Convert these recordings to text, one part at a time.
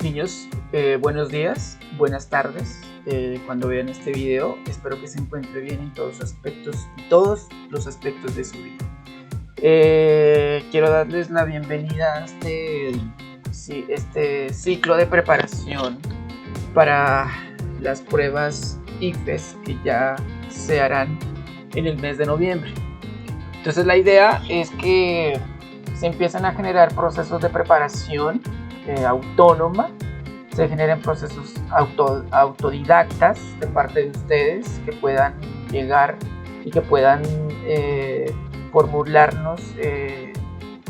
Niños, buenos días, buenas tardes. Cuando vean este video, espero que se encuentre bien en todos los aspectos de su vida. Quiero darles la bienvenida a este ciclo de preparación para las pruebas ICFES que ya se harán en el mes de noviembre. Entonces la idea es que se empiecen a generar procesos de preparación autónoma, se generen procesos autodidactas de parte de ustedes que puedan llegar y que puedan formularnos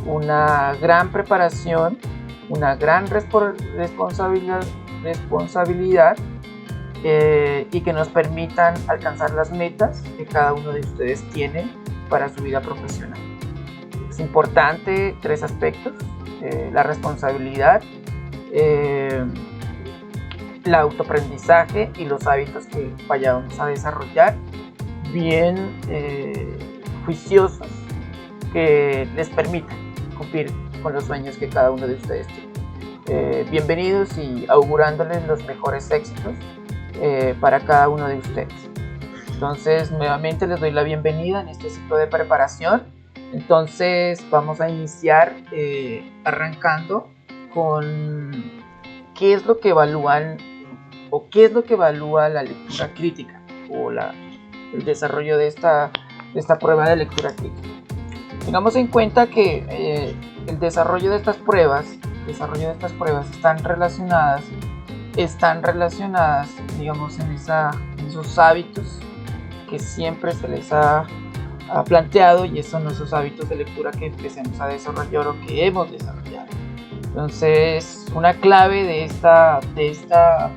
una gran preparación, una gran responsabilidad y que nos permitan alcanzar las metas que cada uno de ustedes tiene para su vida profesional. Es importante 3 aspectos: la responsabilidad, el autoaprendizaje y los hábitos que vayamos a desarrollar bien juiciosos, que les permitan cumplir con los sueños que cada uno de ustedes tiene. Bienvenidos y augurándoles los mejores éxitos para cada uno de ustedes. Entonces, nuevamente les doy la bienvenida en este ciclo de preparación. Entonces, vamos a iniciar arrancando con qué es lo que evalúan o qué es lo que evalúa la lectura crítica o el desarrollo de esta prueba de lectura crítica. Tengamos en cuenta que el desarrollo de estas pruebas están relacionadas, digamos, en esos hábitos que siempre se les ha planteado, y son esos hábitos de lectura que empecemos a desarrollar o que hemos desarrollado. Entonces, una clave de esta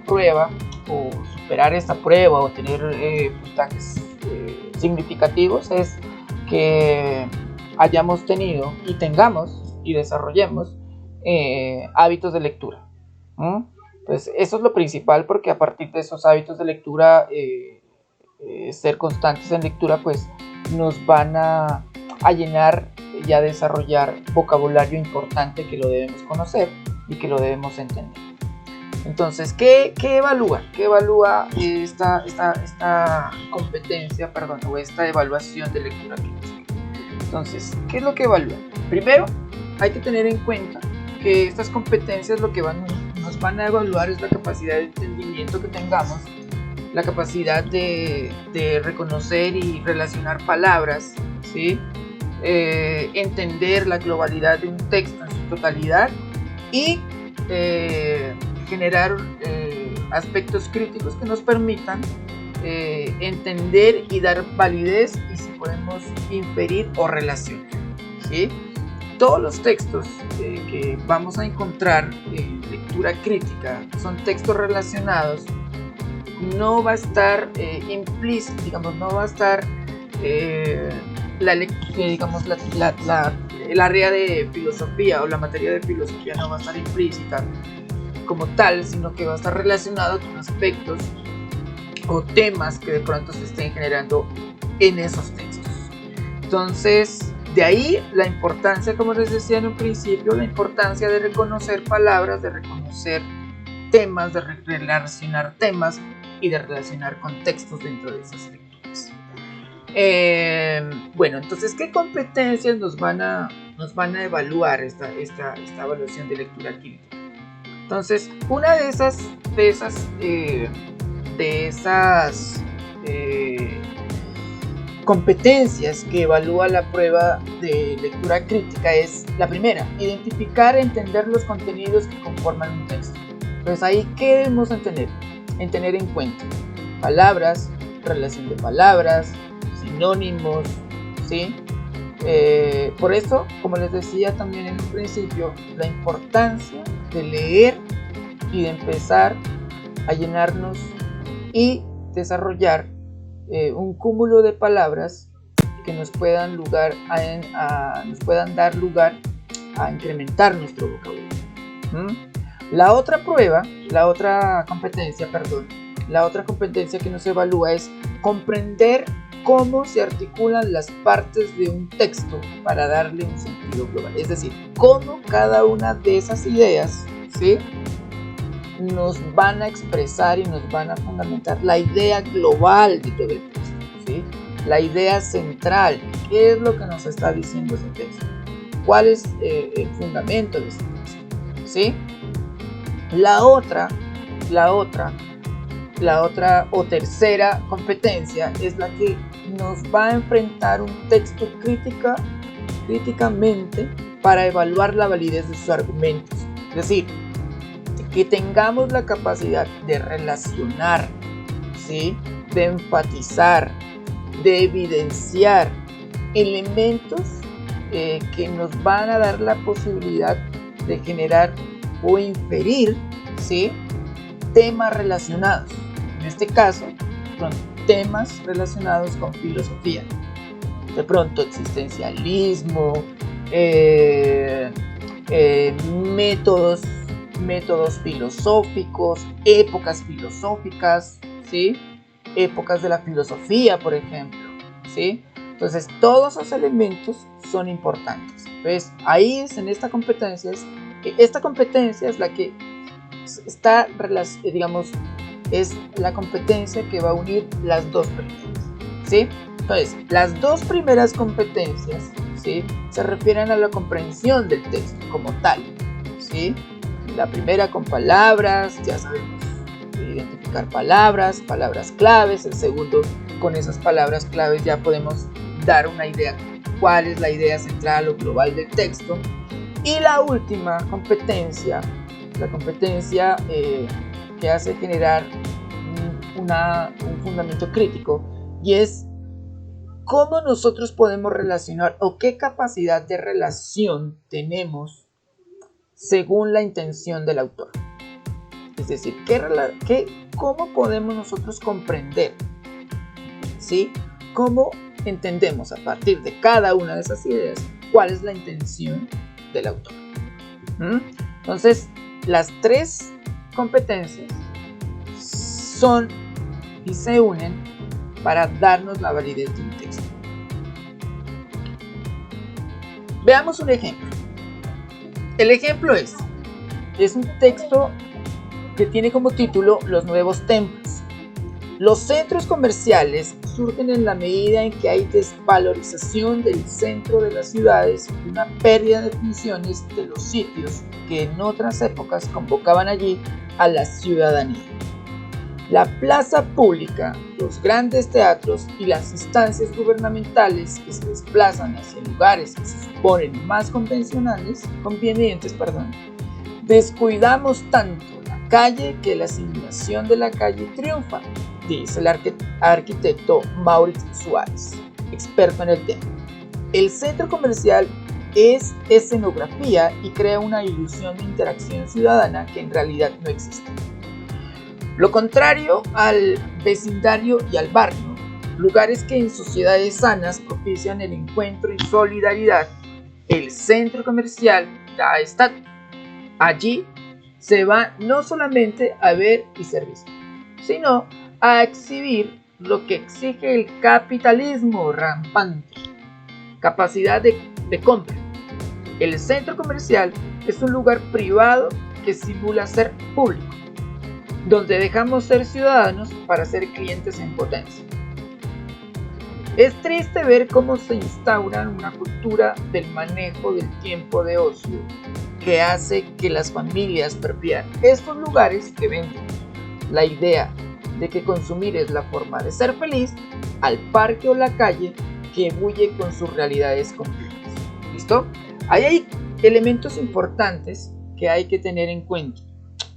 prueba, o superar esta prueba o tener puntajes significativos, es que hayamos tenido y tengamos y desarrollemos hábitos de lectura. Pues eso es lo principal, porque a partir de esos hábitos de lectura, ser constantes en lectura, pues nos van a llenar y a desarrollar vocabulario importante que lo debemos conocer y que lo debemos entender. Entonces, ¿qué evalúa? ¿Qué evalúa esta competencia, o esta evaluación de lectura crítica? Entonces, ¿qué es lo que evalúa? Primero, hay que tener en cuenta que estas competencias lo que nos van a evaluar es la capacidad de entendimiento que tengamos, la capacidad de reconocer y relacionar palabras, ¿sí? Entender la globalidad de un texto en su totalidad y generar aspectos críticos que nos permitan entender y dar validez, y si podemos inferir o relacionar, ¿sí? Todos los textos que vamos a encontrar en lectura crítica son textos relacionados. No va a estar implícito, digamos, no va a estar el área de filosofía o la materia de filosofía no va a estar implícita como tal, sino que va a estar relacionado con aspectos o temas que de pronto se estén generando en esos textos. Entonces, de ahí la importancia, como les decía en un principio, la importancia de reconocer palabras, de reconocer temas, de relacionar temas y de relacionar contextos dentro de esas lecturas. Bueno, entonces, ¿qué competencias nos van a evaluar esta evaluación de lectura crítica? Entonces, una de esas competencias que evalúa la prueba de lectura crítica es la primera: identificar, entender los contenidos que conforman un texto. Entonces, ahí, ¿qué debemos tener en cuenta? Palabras, relación de palabras, sinónimos, ¿sí? Por eso, como les decía también en un principio, la importancia de leer y de empezar a llenarnos y desarrollar un cúmulo de palabras que nos puedan dar lugar a incrementar nuestro vocabulario. La otra competencia que nos evalúa es comprender cómo se articulan las partes de un texto para darle un sentido global. Es decir, cómo cada una de esas ideas, ¿sí?, nos van a expresar y nos van a fundamentar la idea global de todo el texto, ¿sí? La idea central, ¿qué es lo que nos está diciendo ese texto? ¿Cuál es el fundamento de ese texto? ¿Sí? La otra o tercera competencia es la que nos va a enfrentar un texto críticamente para evaluar la validez de sus argumentos. Es decir, que tengamos la capacidad de relacionar, ¿sí? De enfatizar, de evidenciar elementos que nos van a dar la posibilidad de generar o inferir, ¿sí? Temas relacionados. En este caso, son temas relacionados con filosofía. De pronto, existencialismo, métodos filosóficos, épocas filosóficas, ¿sí? Épocas de la filosofía, por ejemplo, ¿sí? Entonces, todos esos elementos son importantes. Entonces, ahí es en esta competencia es la que está, digamos, es la competencia que va a unir las dos primeras, ¿sí? Entonces, las dos primeras competencias, ¿sí? Se refieren a la comprensión del texto como tal, ¿sí? La primera con palabras, ya sabemos identificar palabras claves. El segundo, con esas palabras claves ya podemos dar una idea cuál es la idea central o global del texto. Y la última competencia, la competencia que hace generar un fundamento crítico, y es cómo nosotros podemos relacionar o qué capacidad de relación tenemos según la intención del autor. Es decir, ¿cómo podemos nosotros comprender? ¿Sí? ¿Cómo entendemos a partir de cada una de esas ideas cuál es la intención del autor? Entonces, las tres competencias son y se unen para darnos la validez de un texto. Veamos un ejemplo. El ejemplo es un texto que tiene como título Los nuevos templos. Los centros comerciales surgen en la medida en que hay desvalorización del centro de las ciudades y una pérdida de funciones de los sitios que en otras épocas convocaban allí a la ciudadanía. La plaza pública, los grandes teatros y las instancias gubernamentales que se desplazan hacia lugares que se suponen más convenientes, descuidamos tanto la calle que la asimilación de la calle triunfa, dice el arquitecto Maurits Suárez, experto en el tema. El centro comercial es escenografía y crea una ilusión de interacción ciudadana que en realidad no existe. Lo contrario al vecindario y al barrio, lugares que en sociedades sanas propician el encuentro y solidaridad, el centro comercial ya está. Allí se va no solamente a ver y ser visto, sino a exhibir lo que exige el capitalismo rampante, capacidad de compra. El centro comercial es un lugar privado que simula ser público, donde dejamos ser ciudadanos para ser clientes en potencia. Es triste ver cómo se instaura una cultura del manejo del tiempo de ocio que hace que las familias prefieran estos lugares que venden la idea de que consumir es la forma de ser feliz al parque o la calle que bulle con sus realidades complejas. ¿Listo? Ahí hay elementos importantes que hay que tener en cuenta.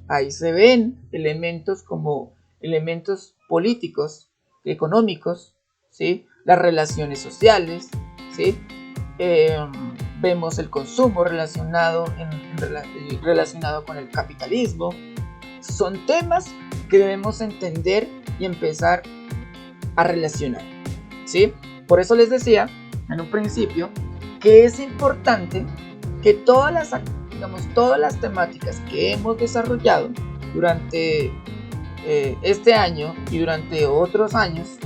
Ahí se ven elementos como elementos políticos, económicos, ¿sí? Las relaciones sociales, ¿sí? Vemos el consumo relacionado con el capitalismo. Son temas que debemos entender y empezar a relacionar, ¿sí? Por eso les decía en un principio que es importante que todas las temáticas que hemos desarrollado durante este año y durante otros años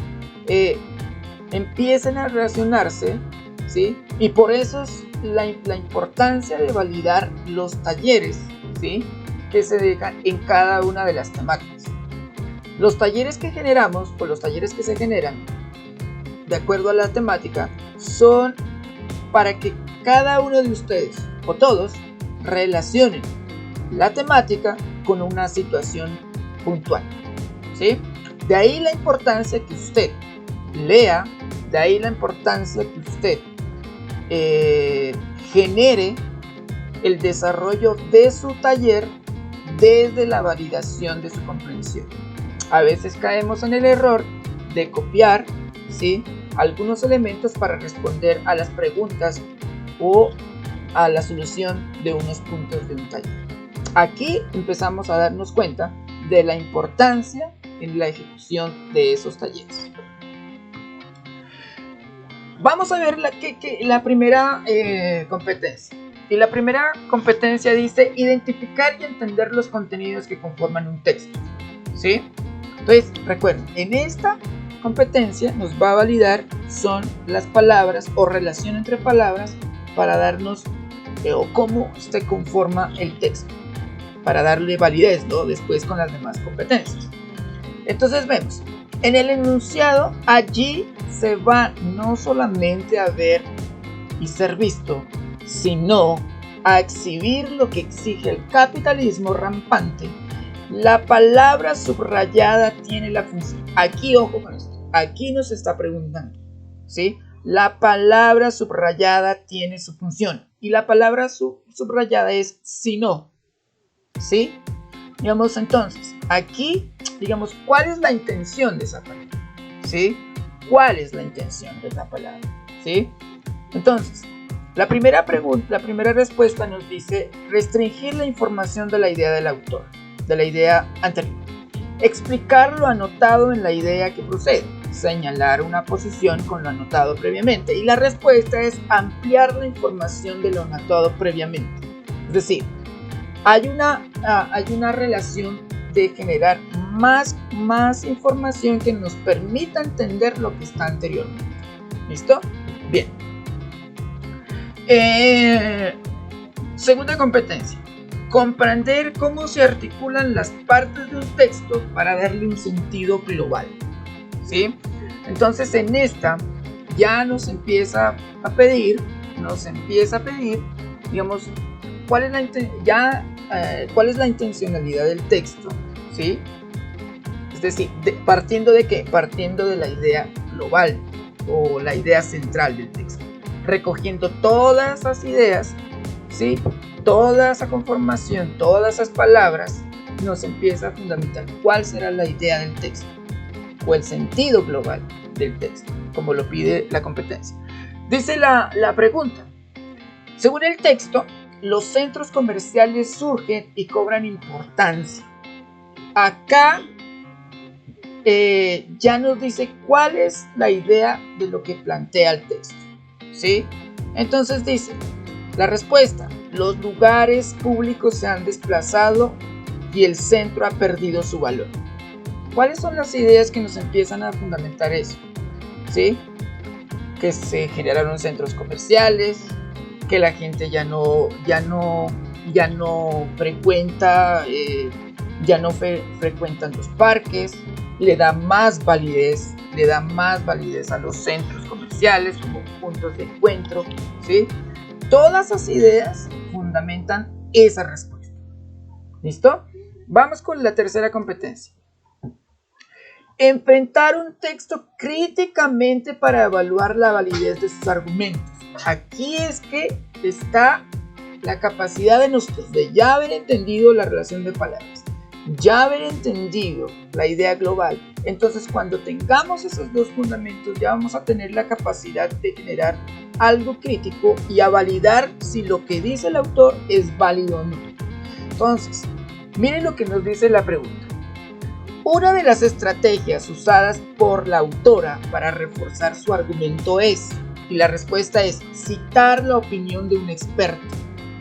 empiecen a relacionarse, ¿sí? Y por eso es la importancia de validar los talleres, ¿sí? que se dejan en cada una de las temáticas. Los talleres que generamos o los talleres que se generan de acuerdo a la temática son para que cada uno de ustedes o todos relacionen la temática con una situación puntual, ¿sí? De ahí la importancia que usted lea, de ahí la importancia que usted genere el desarrollo de su taller desde la validación de su comprensión. A veces caemos en el error de copiar, ¿sí?, algunos elementos para responder a las preguntas o a la solución de unos puntos de un taller. Aquí empezamos a darnos cuenta de la importancia en la ejecución de esos talleres. Vamos a ver la primera competencia. Y la primera competencia dice identificar y entender los contenidos que conforman un texto, ¿sí? Entonces, recuerden, en esta competencia nos va a validar son las palabras o relación entre palabras para darnos o cómo se conforma el texto, para darle validez, ¿no?, después con las demás competencias. Entonces vemos, en el enunciado allí se va no solamente a ver y ser visto, sino a exhibir lo que exige el capitalismo rampante. La palabra subrayada tiene la función. Aquí, ojo con esto. Aquí nos está preguntando, ¿sí? La palabra subrayada tiene su función. Y la palabra subrayada es si no, ¿sí? Digamos entonces, aquí, digamos, ¿cuál es la intención de esa palabra? ¿Sí? ¿Cuál es la intención de esa palabra? ¿Sí? Entonces, la primera respuesta nos dice restringir la información de la idea del autor, de la idea anterior. Explicar lo anotado en la idea que procede. Señalar una posición con lo anotado previamente. Y la respuesta es ampliar la información de lo anotado previamente. Es decir, hay una relación de generar más información que nos permita entender lo que está anteriormente. ¿Listo? Bien. Segunda competencia. Comprender cómo se articulan las partes de un texto para darle un sentido global, ¿sí? Entonces en esta ya nos empieza a pedir, digamos, cuál es la intencionalidad del texto, ¿sí? Es decir, ¿partiendo de qué? Partiendo de la idea global o la idea central del texto, recogiendo todas esas ideas, ¿sí? Toda esa conformación, todas esas palabras, nos empieza a fundamentar cuál será la idea del texto o el sentido global del texto, como lo pide la competencia. Dice la pregunta: según el texto, los centros comerciales surgen y cobran importancia. Acá ya nos dice cuál es la idea de lo que plantea el texto, ¿sí? Entonces dice la respuesta: los lugares públicos se han desplazado y el centro ha perdido su valor. ¿Cuáles son las ideas que nos empiezan a fundamentar eso? ¿Sí? Que se generaron centros comerciales, que la gente ya no frecuenta, frecuentan los parques, le da más validez a los centros comerciales como puntos de encuentro, ¿sí? Todas esas ideas fundamentan esa respuesta. ¿Listo? Vamos con la tercera competencia. Enfrentar un texto críticamente para evaluar la validez de sus argumentos. Aquí es que está la capacidad de nosotros de ya haber entendido la relación de palabras, ya haber entendido la idea global. Entonces, cuando tengamos esos dos fundamentos, ya vamos a tener la capacidad de generar algo crítico y a validar si lo que dice el autor es válido o no. Entonces, miren lo que nos dice la pregunta. Una de las estrategias usadas por la autora para reforzar su argumento es, y la respuesta es, citar la opinión de un experto,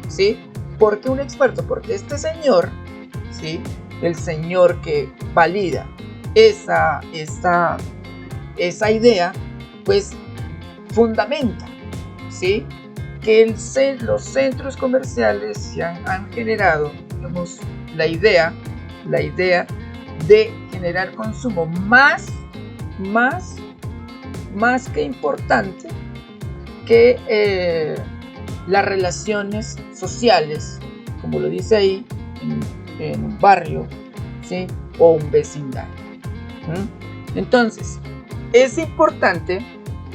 ¿sí? ¿Por qué un experto? Porque este señor, ¿sí?, el señor que valida esa idea, pues fundamenta, ¿sí?, que los centros comerciales se han generado digamos, la idea de generar consumo más que importante que las relaciones sociales, como lo dice ahí, en un barrio, ¿sí? O un vecindario. Entonces, es importante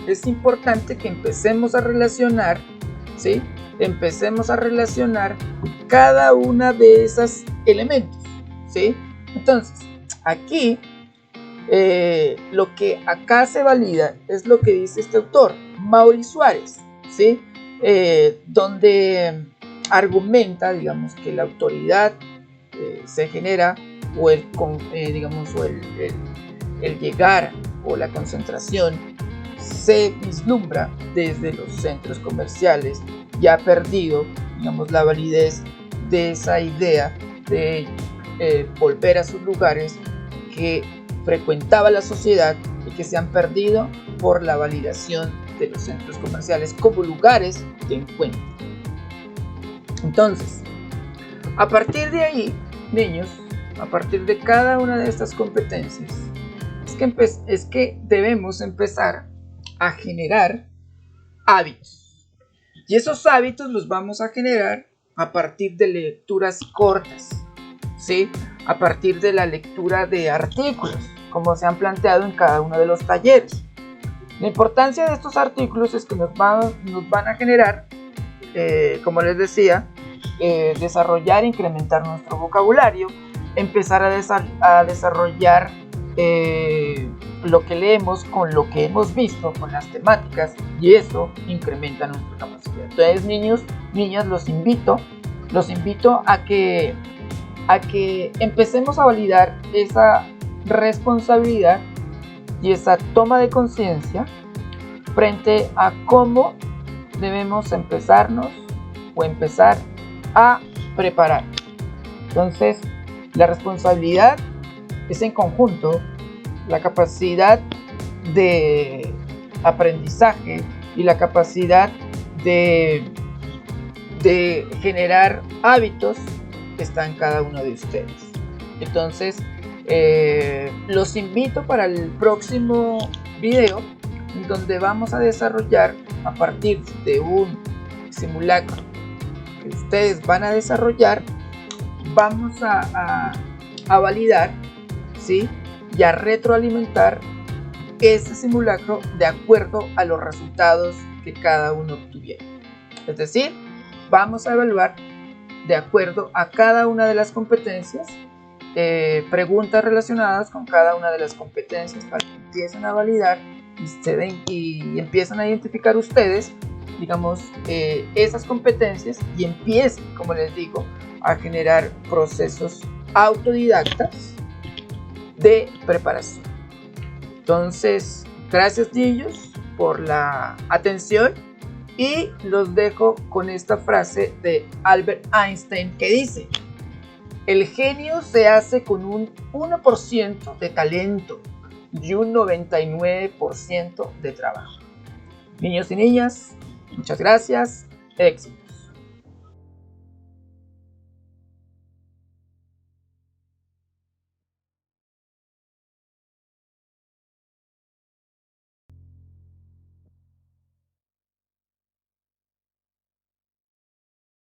que empecemos a relacionar, ¿sí? Empecemos a relacionar cada una de esos elementos, ¿sí? Entonces, aquí, lo que acá se valida es lo que dice este autor, Mauri Suárez, ¿sí? Donde argumenta, digamos, que la autoridad se genera, o el llegar o la concentración se vislumbra desde los centros comerciales. Ya ha perdido, digamos, la validez de esa idea de volver a sus lugares que frecuentaba la sociedad y que se han perdido por la validación de los centros comerciales como lugares de encuentro. Entonces, a partir de ahí, niños, a partir de cada una de estas competencias, es que debemos empezar a generar hábitos. Y esos hábitos los vamos a generar a partir de lecturas cortas, ¿sí? A partir de la lectura de artículos, como se han planteado en cada uno de los talleres. La importancia de estos artículos es que nos van a generar, como les decía, desarrollar e incrementar nuestro vocabulario, empezar a desarrollar lo que leemos con lo que hemos visto, con las temáticas, y eso incrementa nuestra capacidad. Entonces, niños, niñas, los invito a que empecemos a validar esa responsabilidad y esa toma de conciencia frente a cómo debemos empezar a preparar. Entonces, la responsabilidad es en conjunto la capacidad de aprendizaje y la capacidad de generar hábitos que está en cada uno de ustedes. Entonces, los invito para el próximo video, donde vamos a desarrollar, a partir de un simulacro que ustedes van a desarrollar, vamos a validar, ¿sí? Y a retroalimentar ese simulacro de acuerdo a los resultados que cada uno obtuviera. Es decir, vamos a evaluar de acuerdo a cada una de las competencias, preguntas relacionadas con cada una de las competencias, para que empiecen a validar y empiezan a identificar ustedes, digamos, esas competencias, y empiecen, como les digo, a generar procesos autodidactas de preparación. Entonces, gracias, niños, por la atención, y los dejo con esta frase de Albert Einstein que dice: el genio se hace con un 1% de talento y un 99% de trabajo. Niños y niñas, muchas gracias, éxito.